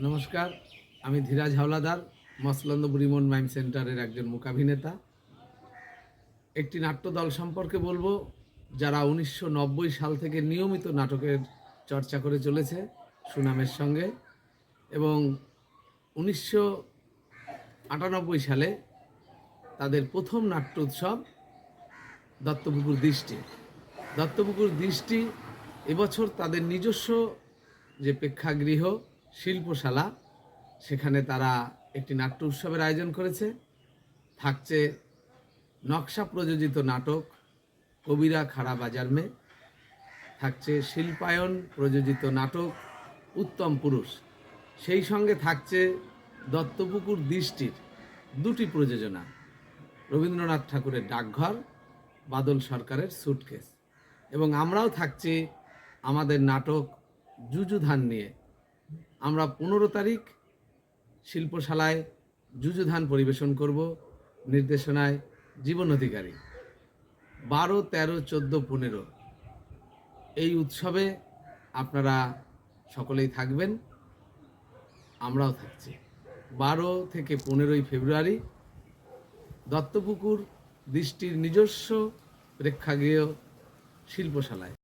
নমস্কার, আমি ধীরাজ হাওলাদার, মসলন্দ বুড়িমন মাইম সেন্টারের একজন মূকাভিনেতা। একটি নাট্যদল সম্পর্কে বলবো, যারা 1990 সাল থেকে নিয়মিত নাটকের চর্চা করে চলেছে সুনামের সঙ্গে, এবং 1998 সালে তাদের প্রথম নাট্য উৎসব দত্তপুকুর দৃষ্টি এবছর তাদের নিজস্ব যে প্রেক্ষাগৃহ শিল্পশালা, সেখানে তারা একটি নাট্য উৎসবের আয়োজন করেছে। থাকছে নকশা প্রযোজিত নাটক কবিরা খাড়া বাজার মে, থাকছে শিল্পায়ন প্রযোজিত নাটক উত্তম পুরুষ, সেই সঙ্গে থাকছে দত্তপুকুর দৃষ্টির দুটি প্রযোজনা, রবীন্দ্রনাথ ঠাকুরের ডাকঘর, বাদল সরকারের সুটকেস, এবং আমরাও থাকছি আমাদের নাটক যুযুধান নিয়ে। আমরা 15 তারিখ শিল্পশালায় যুযুধান পরিবেশন করব, নির্দেশনায় জীবন অধিকারী। 12, 13, 14, 15 এই উৎসবে আপনারা সকলেই থাকবেন, আমরাও থাকছি। 12 থেকে 15 ফেব্রুয়ারি দত্তপুকুর দৃষ্টির নিজস্ব প্রেক্ষাগৃহ শিল্পশালায়।